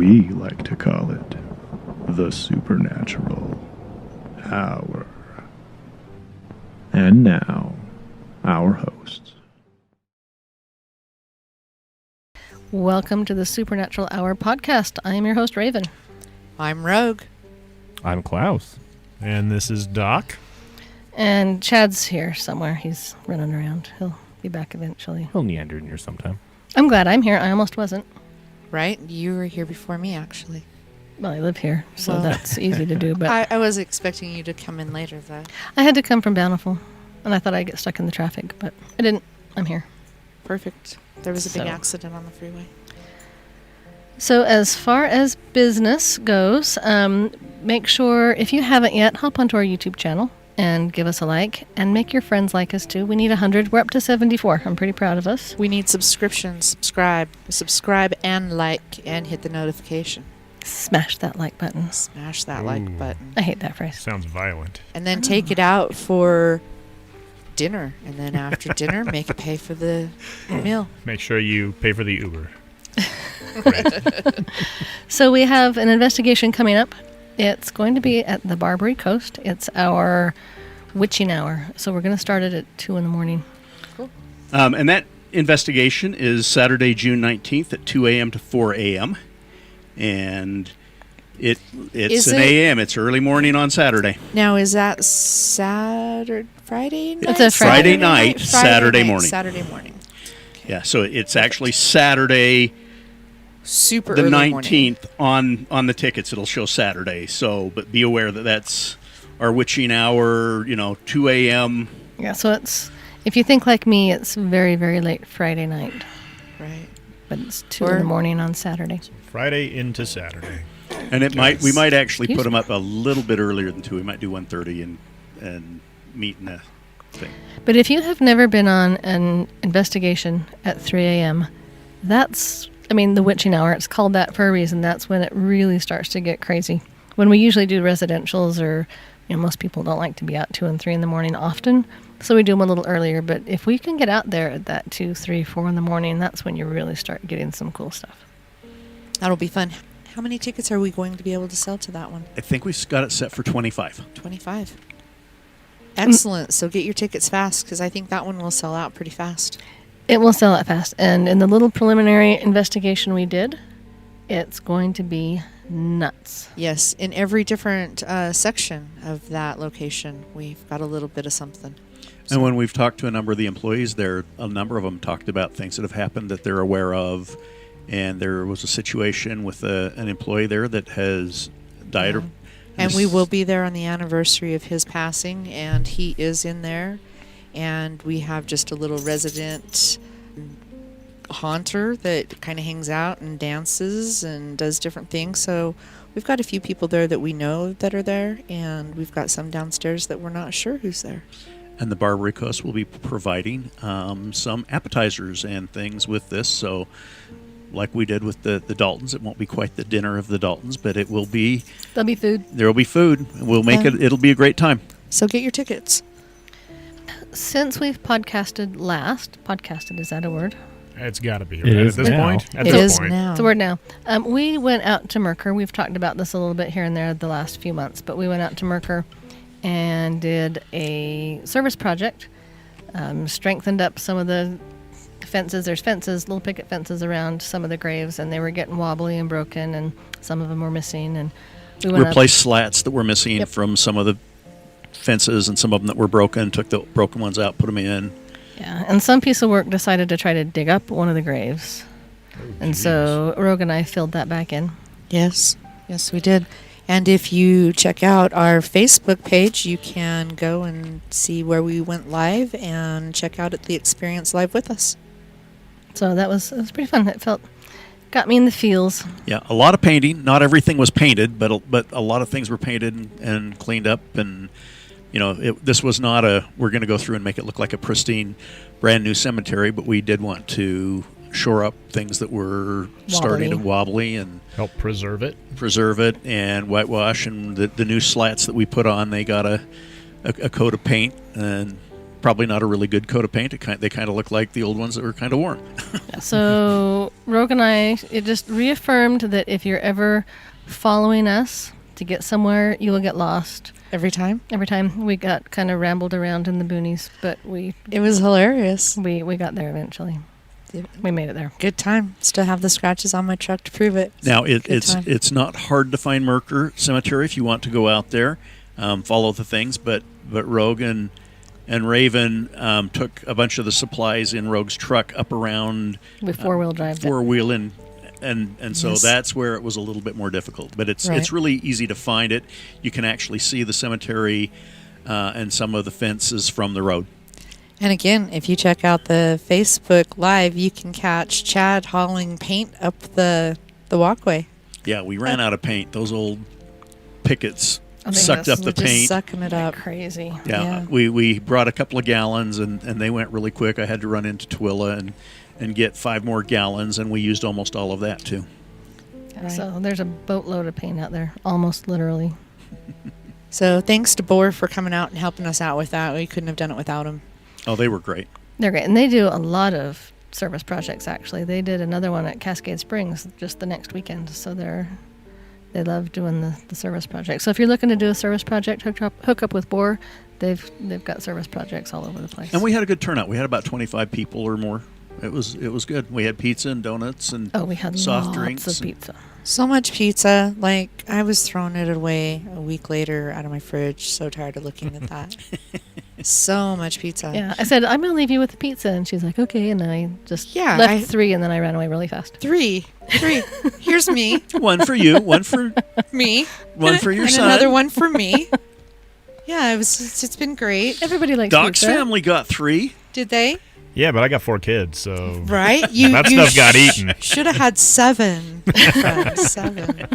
We like to call it the Supernatural Hour. And now, our hosts. Welcome to the Supernatural Hour podcast. I am your host, Ravyn. I'm Rogue. I'm Klaus. And this is Doc. And Chad's here somewhere. He's running around. He'll be back eventually. He'll meander in here sometime. I'm glad I'm here. I almost wasn't. Right? You were here before me, actually. Well, I live here, so Well, that's easy to do. But I was expecting you to come in later, though. I had to come from Bountiful, and I thought I'd get stuck in the traffic, but I didn't. I'm here. Perfect. There was a big So- accident on the freeway. So as far as business goes, make sure, if you haven't yet, hop onto our YouTube channel and give us a like, and make your friends like us too. We need 100. We're up to 74. I'm pretty proud of us. We need subscriptions. Subscribe and like, and hit the notification. Smash that like button. Smash that Ooh. like button. I hate that phrase. Sounds violent. And then take it out for dinner. And then after dinner, make it pay for the meal. Make sure you pay for the Uber. So we have an investigation coming up. It's going to be at the Barbary Coast. It's our witching hour. So we're going to start it at 2 in the morning. And that investigation is Saturday, June 19th at 2 a.m. to 4 a.m. And it's Is an it- a.m. It's early morning on Saturday. Now, is that Friday night? It's a Friday night, Saturday night, morning. Saturday morning. Yeah, so it's actually Saturday, Super the early 19th morning. on the tickets. It'll show Saturday. So, but be aware that that's our witching hour, 2 a.m. Yeah, so it's, if you think like me, it's very, very late Friday night. Right. But it's 2 in the morning on Saturday. Friday into Saturday. And we might actually Excuse put them me. up a little bit earlier than 2. We might do 1:30 and meet in a thing. But if you have never been on an investigation at 3 a.m., that's, the witching hour, it's called that for a reason. That's when it really starts to get crazy. When we usually do residentials, or, most people don't like to be out 2 and 3 in the morning often, so we do them a little earlier. But if we can get out there at that 2, 3, 4 in the morning, that's when you really start getting some cool stuff. That'll be fun. How many tickets are we going to be able to sell to that one? I think we've got it set for 25. 25. Excellent. So get your tickets fast, because I think that one will sell out pretty fast. It will sell out fast. And in the little preliminary investigation we did, it's going to be nuts. Yes, in every different section of that location, we've got a little bit of something. And when we've talked to a number of the employees there, a number of them talked about things that have happened that they're aware of. And there was a situation with an employee there that has died. Yeah. And we will be there on the anniversary of his passing, and he is in there. And we have just a little resident haunter that kind of hangs out and dances and does different things. So we've got a few people there that we know that are there, and we've got some downstairs that we're not sure who's there. And the Barbary Coast will be providing some appetizers and things with this. So like we did with the Daltons, it won't be quite the dinner of the Daltons, but it will be. There'll be food. There will be food. We'll make it. It'll be a great time. So get your tickets. Since we've podcasted, is that a word? It's got to be. It Right? is At this now. point. At It this is point. now. It's a word now. We went out to Mercer. We've talked about this a little bit here and there the last few months, but we went out to Mercer and did a service project, strengthened up some of the fences. There's fences, little picket fences around some of the graves, and they were getting wobbly and broken, and some of them were missing. And we went Replaced slats that were missing Yep. from some of the fences, and some of them that were broken. Took the broken ones out, put them in. Yeah, and some piece of work decided to try to dig up one of the graves. And so Rogue and I filled that back in. Yes, yes, we did. And if you check out our Facebook page, you can go and see where we went live and check out the experience live with us. So it was pretty fun. Got me in the feels. Yeah, a lot of painting. Not everything was painted, but a lot of things were painted and cleaned up. And this was not we're going to go through and make it look like a pristine, brand new cemetery. But we did want to shore up things that were starting to wobbly and Help preserve it. and whitewash. And the new slats that we put on, they got a coat of paint and probably not a really good coat of paint. They kind of look like the old ones that were kind of worn. So Rogue and I, it just reaffirmed that if you're ever following us to get somewhere, you will get lost. Every time. Every time we got kind of rambled around in the boonies, but It was hilarious. we got there eventually. We made it there. Good time. Still have the scratches on my truck to prove it. Now, Good time. it's not hard to find Merker Cemetery if you want to go out there, follow the things. But Rogue and Ravyn took a bunch of the supplies in Rogue's truck up around With four-wheel drive. four-wheel and so Yes. that's where it was a little bit more difficult. But it's Right. really easy to find it. You can actually see the cemetery and some of the fences from the road. And again, if you check out the Facebook Live, you can catch Chad hauling paint up the walkway. Yeah, we ran out of paint. Those old pickets I think sucked up that's- the We're just paint. sucking it up. Crazy. Yeah, Yeah. we brought a couple of gallons and they went really quick. I had to run into Twilla and get 5 more gallons, and we used almost all of that too. Yeah, so there's a boatload of paint out there, almost literally. So thanks to Boar for coming out and helping us out with that. We couldn't have done it without him. Oh, they were great. They're great. And they do a lot of service projects, actually. They did another one at Cascade Springs just the next weekend. So they love doing the service project. So if you're looking to do a service project, hook up with Boar. They've got service projects all over the place. And we had a good turnout. We had about 25 people or more. It was good. We had pizza and donuts and we had soft lots drinks of and- pizza. So much pizza. Like, I was throwing it away a week later out of my fridge. So tired of looking at that. So much pizza. Yeah, I said, I'm going to leave you with the pizza. And she's like, okay. And I just Yeah, left 3, and then I ran away really fast. Three. Here's me. One for you, one for Me. one for your and son. another one for me. Yeah, it's been great. Everybody likes Doc's pizza. family got 3. Did they? Yeah, but I got 4 kids, so Right? that stuff got eaten. Should have had 7. Friend, 7.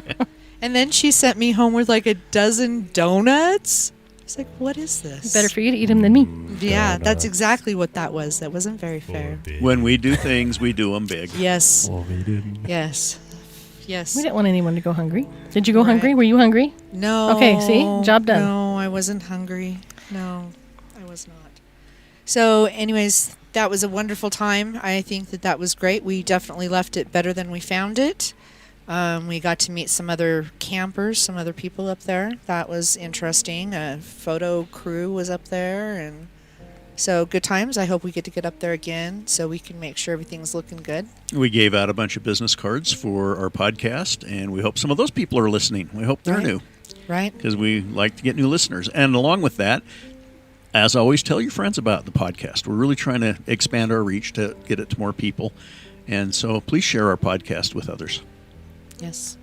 And then she sent me home with like a dozen donuts. It's like, what is this? Better for you to eat them than me. Yeah, that's Donuts. exactly what that was. That wasn't very fair. When we do things, we do them big. Yes. Oh, we didn't. Yes. Yes. We didn't want anyone to go hungry. Did you go Right. hungry? Were you hungry? No. Okay, see? Job done. No, I wasn't hungry. No, I was not. So, anyways, that was a wonderful time. I think that was great. We definitely left it better than we found it. We got to meet some other campers, some other people up there. That was interesting. A photo crew was up there, and so good times. I hope we get up there again so we can make sure everything's looking good. We gave out a bunch of business cards for our podcast, and we hope some of those people are listening. We hope they're Right. new, Right? because we like to get new listeners. And along with that, as always, tell your friends about the podcast. We're really trying to expand our reach to get it to more people. And so please share our podcast with others. Yes.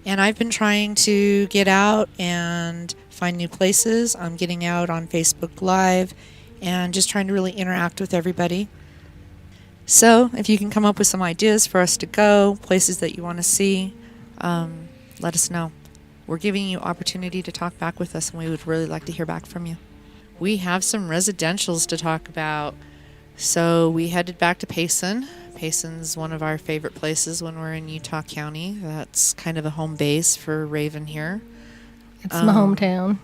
And I've been trying to get out and find new places. I'm getting out on Facebook Live and just trying to really interact with everybody. So if you can come up with some ideas for us to go, places that you want to see, let us know. We're giving you opportunity to talk back with us, and we would really like to hear back from you. We have some residentials to talk about. So we headed back to Payson. Payson's one of our favorite places when we're in Utah County. That's kind of a home base for Ravyn here. It's my hometown.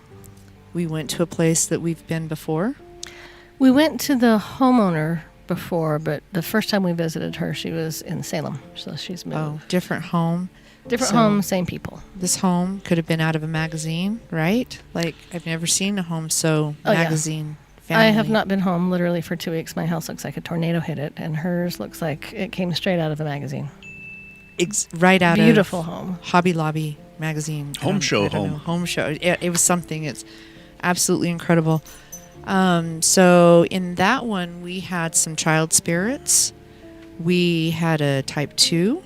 We went to a place that we've been before. We went to the homeowner before, but the first time we visited her, she was in Salem. So she's moved. Oh, different home. Different so- home, same people. This home could have been out of a magazine, right? Like, I've never seen a home so Oh, yeah. magazine I have family. not been home literally for 2 weeks. My house looks like a tornado hit it, and hers looks like it came straight out of a magazine. Right out Beautiful of home. Hobby Lobby magazine. Home I don't show know. home. Home show. It was something. It's absolutely incredible. So in that one, we had some child spirits. We had a type 2.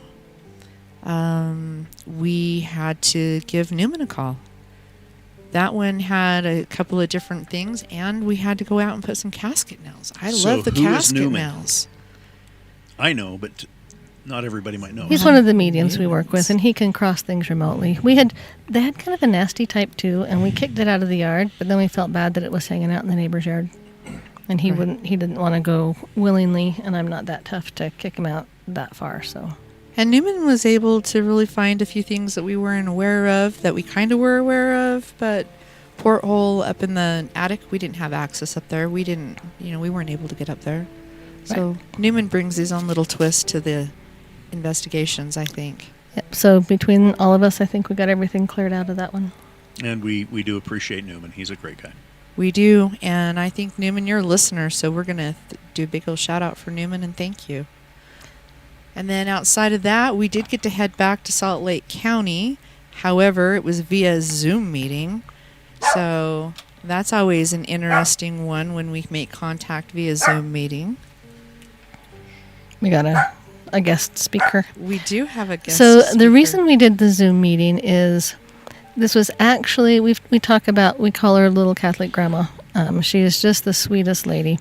We had to give Newman a call. That one had a couple of different things, and we had to go out and put some casket nails. I So love the who is casket Newman? nails. I know, but not everybody might know. He's one of the mediums we work with, and he can cross things remotely. They had kind of a nasty type 2, and we kicked it out of the yard, but then we felt bad that it was hanging out in the neighbor's yard. And he didn't want to go willingly, and I'm not that tough to kick him out that far, so. And Newman was able to really find a few things that we weren't aware of, that we kind of were aware of, but porthole up in the attic. We didn't have access up there. We weren't able to get up there. So Newman brings his own little twist to the investigations, I think. Yep. So between all of us, I think we got everything cleared out of that one. And we do appreciate Newman. He's a great guy. We do, and I think, Newman, you're a listener, so we're going to do a big old shout-out for Newman, and thank you. And then outside of that, we did get to head back to Salt Lake County. However, it was via Zoom meeting, so that's always an interesting one when we make contact via Zoom meeting. We got a guest speaker. We do have a guest So speaker. the reason we did the Zoom meeting is this was actually, we call her Little Catholic Grandma. She is just the sweetest lady.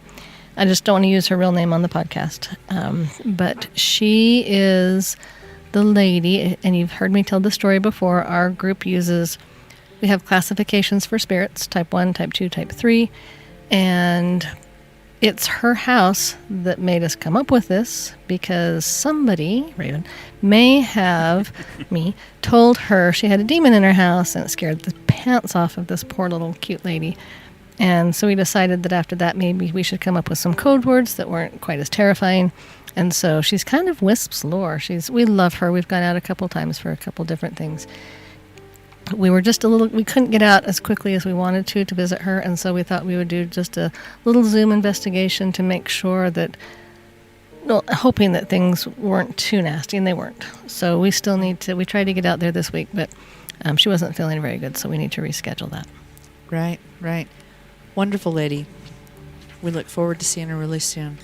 I just don't want to use her real name on the podcast. But she is the lady, and you've heard me tell the story before. Our group we have classifications for spirits, type 1, type 2, type 3. And it's her house that made us come up with this because somebody, Ravyn, may have told her she had a demon in her house, and it scared the pants off of this poor little cute lady. And so we decided that after that, maybe we should come up with some code words that weren't quite as terrifying. And so she's kind of Wisp's lore. We love her. We've gone out a couple times for a couple different things. We couldn't get out as quickly as we wanted to visit her, and so we thought we would do just a little Zoom investigation to make sure that, hoping that things weren't too nasty, and they weren't. So we still we tried to get out there this week, but she wasn't feeling very good, so we need to reschedule that. Right. Wonderful lady. We look forward to seeing her really soon.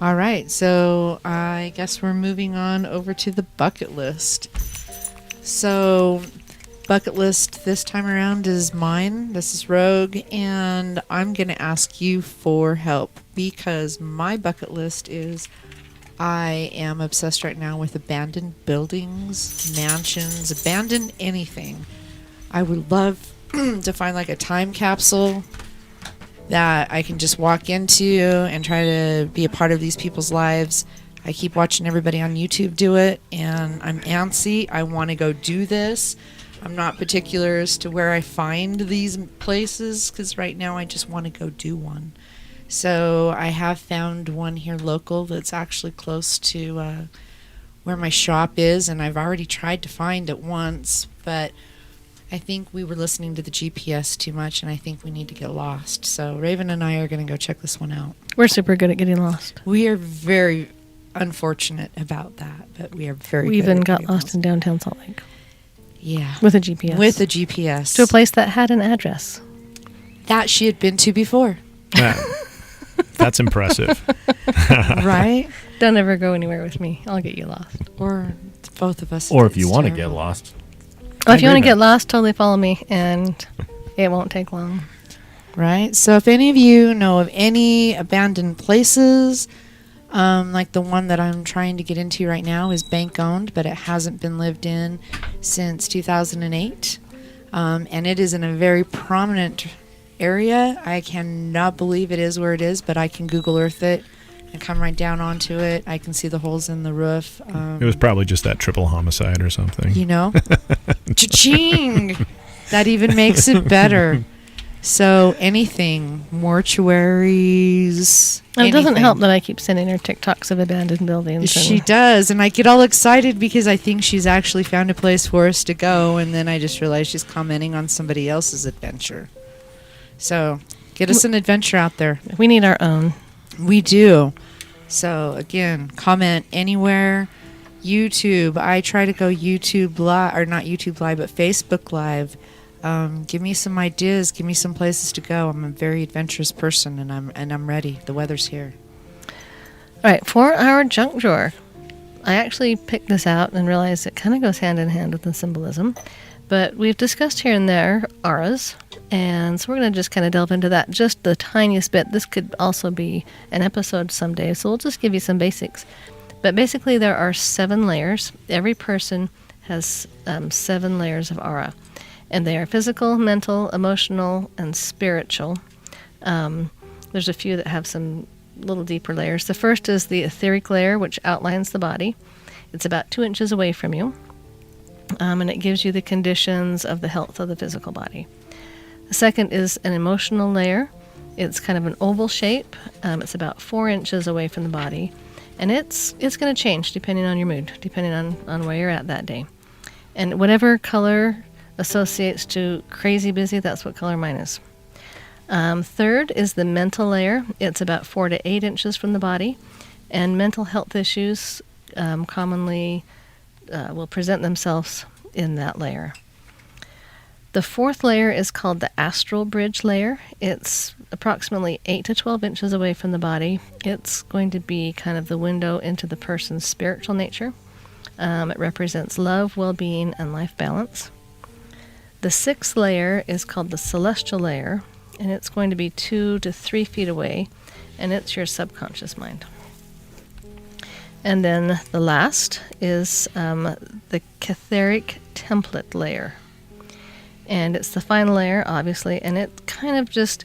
All right, so I guess we're moving on over to the bucket list. So, bucket list this time around is mine. This is Rogue, and I'm going to ask you for help because my bucket list is I am obsessed right now with abandoned buildings, mansions, abandoned anything. I would love to find like a time capsule that I can just walk into and try to be a part of these people's lives. I keep watching everybody on YouTube do it, and I'm antsy. I want to go do this. I'm not particular as to where I find these places, because right now I just want to go do one. So I have found one here local that's actually close to where my shop is, and I've already tried to find it once, but I think we were listening to the GPS too much, and I think we need to get lost. So Ravyn and I are going to go check this one out. We're super good at getting lost. We are very unfortunate about that, but we are very We good even at got getting lost in downtown Salt Lake. Yeah. With a GPS. With a GPS. To a place that had an address. that she had been to before. That's impressive. Right? Don't ever go anywhere with me. I'll get you lost. Or both of us. Or if you It's want to get terrible. lost. Well, if you agree want to with get lost, totally follow me, and it won't take long. Right? So if any of you know of any abandoned places, like the one that I'm trying to get into right now is bank owned, but it hasn't been lived in since 2008. And it is in a very prominent area. I cannot believe it is where it is, but I can Google Earth it and come right down onto it. I can see the holes in the roof. It was probably just that triple homicide or something. You know? Cha-ching! That even makes it better. So anything, mortuaries. And it doesn't anything. help that I keep sending her TikToks of abandoned buildings. She and does, and I get all excited because I think she's actually found a place for us to go, and then I just realize she's commenting on somebody else's adventure. So, get us an adventure out there. we need our own. We do. So, again, comment anywhere. YouTube. I try to go YouTube Live, or not YouTube Live, but Facebook Live. Give me some ideas. Give me some places to go. I'm a very adventurous person, and I'm ready. The weather's here. All right, for our junk drawer, I actually picked this out and realized it kind of goes hand in hand with the symbolism. But we've discussed here and there auras, and so we're going to just kind of delve into that just the tiniest bit. This could also be an episode someday, so we'll just give you some basics. But basically, there are 7 layers. Every person has 7 layers of aura, and they are physical, mental, emotional, and spiritual. There's a few that have some little deeper layers. The first is the etheric layer, which outlines the body. It's about 2 inches away from you. and it gives you the conditions of the health of the physical body. The second is an emotional layer. It's kind of an oval shape. It's about 4 inches away from the body, and it's going to change depending on your mood, depending on where you're at that day. And whatever color associates to crazy busy, that's what color mine is. Third is the mental layer. It's about 4 to 8 inches from the body, and mental health issues commonly will present themselves in that layer. The fourth layer is called the Astral bridge layer. It's approximately 8 to 12 inches away from the body. It's going to be kind of the window into the person's spiritual nature. It represents love, well-being, and life balance. The sixth layer is called the celestial layer, and it's going to be 2 to 3 feet away, and it's your subconscious mind. And then the last is the Catheric template layer. And it's the final layer, obviously, and it kind of just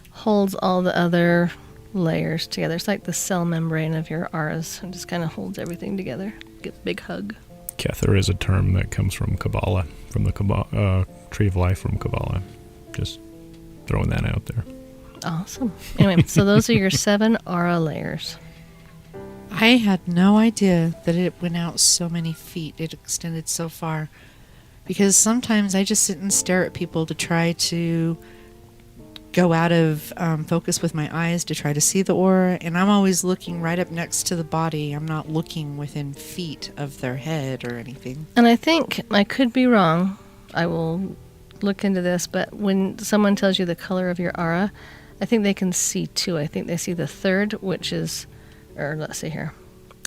holds all the other layers together. It's like the cell membrane of your auras. It just kind of holds everything together. Gets a big hug. Kether is a term that comes from Kabbalah, from the Tree of Life from Kabbalah. Just throwing that out there. Awesome. Anyway, so those are your 7 aura layers. I had no idea that it went out so many feet. It extended so far. Because sometimes I just sit and stare at people to try to go out of focus with my eyes to try to see the aura. And I'm always looking right up next to the body. I'm not looking within feet of their head or anything. And I think, I could be wrong, I will look into this, but when someone tells you the color of your aura, I think they can see 2. I think they see the third, which is, or let's see here.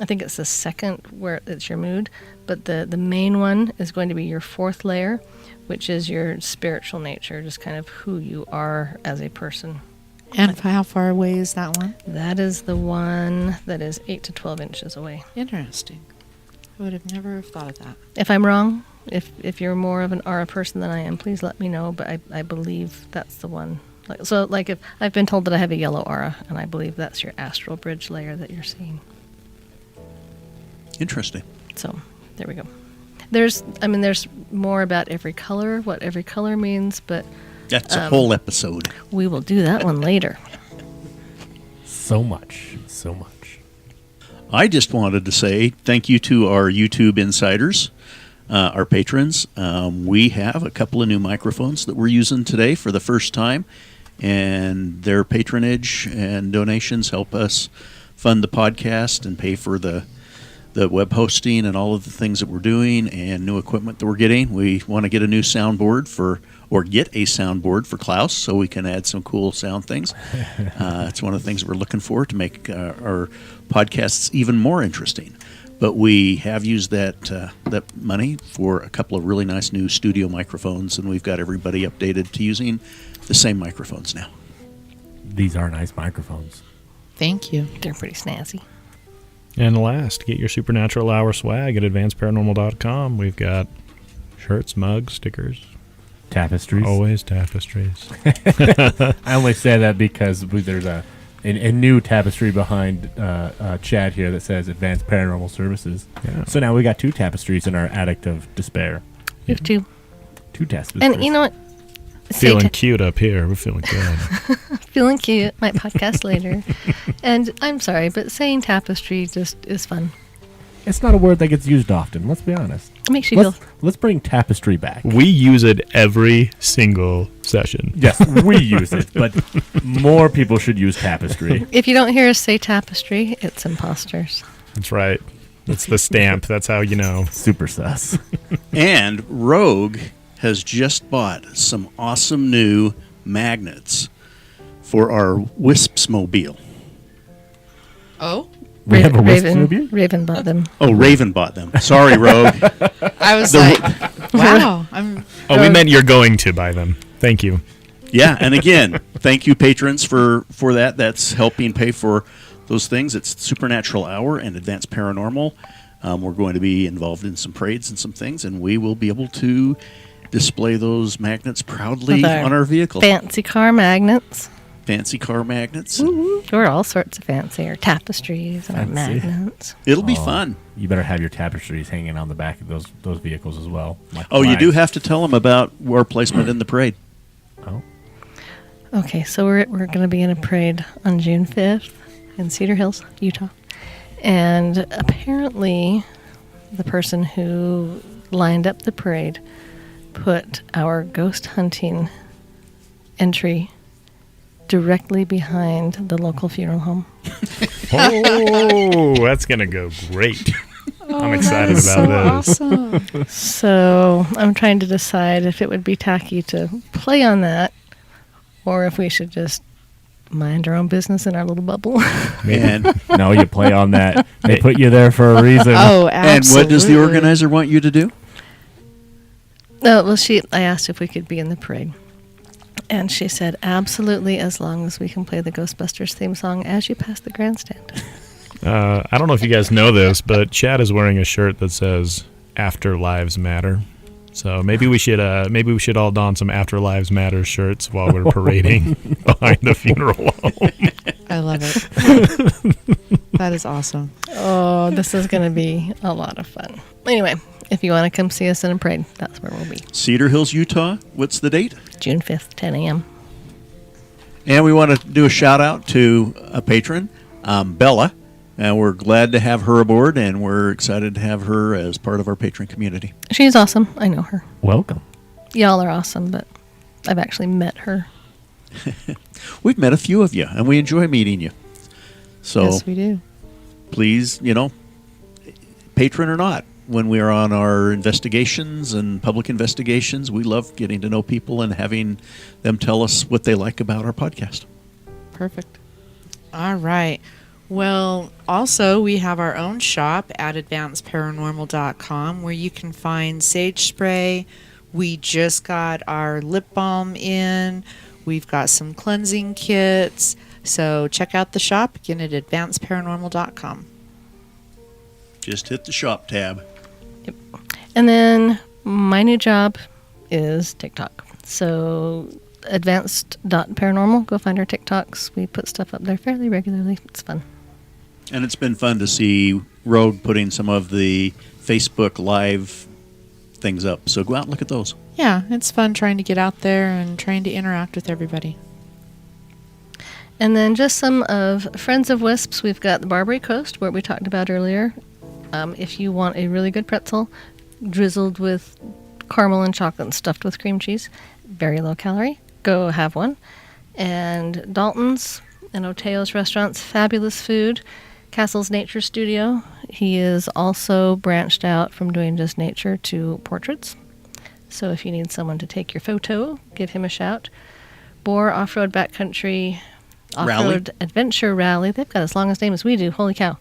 I think it's the second where it's your mood, but the main one is going to be your 4th layer, which is your spiritual nature, just kind of who you are as a person. And how far away is that one? That is the one that is 8 to 12 inches away. Interesting. I would have never have thought of that. If I'm wrong, if you're more of an aura person than I am, please let me know, but I believe that's the one. Like if I've been told that I have a yellow aura, and I believe that's your astral bridge layer that you're seeing. Interesting. So, there we go. There's more about every color, what every color means, but That's a whole episode. we will do that one later. So much. I just wanted to say thank you to our YouTube insiders, our patrons. We have a couple of new microphones that we're using today for the first time, and their patronage and donations help us fund the podcast and pay for the web hosting and all of the things that we're doing and new equipment that we're getting. We want to get a new soundboard for Klaus so we can add some cool sound things. It's one of the things we're looking for to make our podcasts even more interesting. But we have used that money for a couple of really nice new studio microphones, and we've got everybody updated to using the same microphones now. These are nice microphones. Thank you. They're pretty snazzy. And last, get your Supernatural Hour swag at advancedparanormal.com. We've got shirts, mugs, stickers. Tapestries. Always tapestries. I only say that because there's a new tapestry behind Chad here that says Advanced Paranormal Services. Yeah. So now we got 2 tapestries in our attic of despair. We have 2. 2 tapestries. And you know what? Feeling cute up here. We're feeling good. Feeling cute. Might podcast later. And I'm sorry, but saying tapestry just is fun. It's not a word that gets used often, let's be honest. It makes you feel... Let's bring tapestry back. We use it every single session. Yes, we use it, but more people should use tapestry. If you don't hear us say tapestry, it's imposters. That's right. That's the stamp. That's how you know. Super sus. And Rogue has just bought some awesome new magnets for our Wisps-mobile. Oh? We have a Wisp-mobile? Raven bought them. Oh, Raven bought them. Sorry, Rogue. I was like, wow. We meant you're going to buy them. Thank you. Yeah, and again, thank you, patrons, for that. That's helping pay for those things. It's Supernatural Hour and Advanced Paranormal. We're going to be involved in some parades and some things, and we will be able to display those magnets proudly With our on our vehicle. Fancy car magnets. fancy car magnets. Or all sorts of fancy, or tapestries and our Fancy. magnets. It'll be Oh, fun. You better have your tapestries hanging on the back of those vehicles as well. like Oh, you do flags. have to tell them about our placement in the parade. Oh, Okay, so we're going to be in a parade on June 5th in Cedar Hills, Utah. And apparently, the person who lined up the parade put our ghost hunting entry directly behind the local funeral home. Oh, that's going to go great. I'm excited about this. Awesome. So I'm trying to decide if it would be tacky to play on that or if we should just mind our own business in our little bubble. And no, you play on that. They put you there for a reason. Oh, and absolutely. what does the organizer want you to do? No, well, I asked if we could be in the parade. And she said, absolutely, as long as we can play the Ghostbusters theme song as you pass the grandstand. I don't know if you guys know this, but Chad is wearing a shirt that says "After Lives Matter." So maybe we should all don some "After Lives Matter" shirts while we're parading behind the funeral home. I love it. That is awesome. Oh, this is going to be a lot of fun. Anyway, if you want to come see us in a parade, that's where we'll be. Cedar Hills, Utah. What's the date? June 5th, 10 a.m. And we want to do a shout out to a patron, Bella. And we're glad to have her aboard, and we're excited to have her as part of our patron community. She's awesome. I know her. Welcome. Y'all are awesome, but I've actually met her. We've met a few of you, and we enjoy meeting you. So Yes, we do. please, patron or not, when we are on our investigations and public investigations, we love getting to know people and having them tell us what they like about our podcast. Perfect. All right. Well, also, we have our own shop at advancedparanormal.com where you can find sage spray. We just got our lip balm in. We've got some cleansing kits. So check out the shop again at advancedparanormal.com. Just hit the shop tab. And then my new job is TikTok. So advanced.paranormal, go find our TikToks. We put stuff up there fairly regularly. It's fun. And it's been fun to see Road putting some of the Facebook Live things up. So go out and look at those. Yeah, it's fun trying to get out there and trying to interact with everybody. And then just some of Friends of Wisps. We've got the Barbary Coast, where we talked about earlier. If you want a really good pretzel, drizzled with caramel and chocolate and stuffed with cream cheese, very low calorie, go have one. And Dalton's and Oteo's restaurants, fabulous food. Castle's Nature Studio. He is also branched out from doing just nature to portraits. So if you need someone to take your photo, give him a shout. Boar Off-Road Backcountry Off-Road Adventure Rally. They've got as long a name as we do. Holy cow.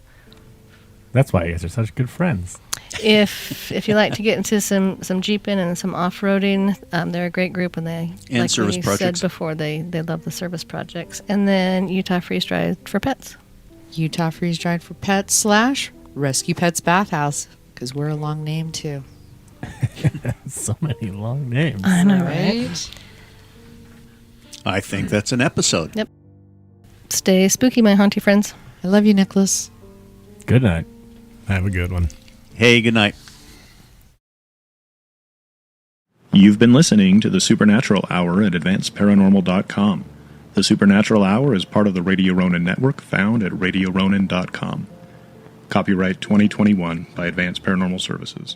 That's why you guys are such good friends. If you like to get into some jeeping and some off-roading, they're a great group, and they, And like service we projects. said before, they love the service projects. And then Utah Freeze Dried for pets. Utah Freeze Dried for Pets / Rescue Pets Bathhouse, because we're a long name too. So many long names. I know, right? I think that's an episode. Yep. Stay spooky, my haunty friends. I love you, Nicholas. Good night. Have a good one. Hey, good night. You've been listening to the Supernatural Hour at AdvancedParanormal.com. The Supernatural Hour is part of the Radio Ronin network found at RadioRonin.com. Copyright 2021 by Advanced Paranormal Services.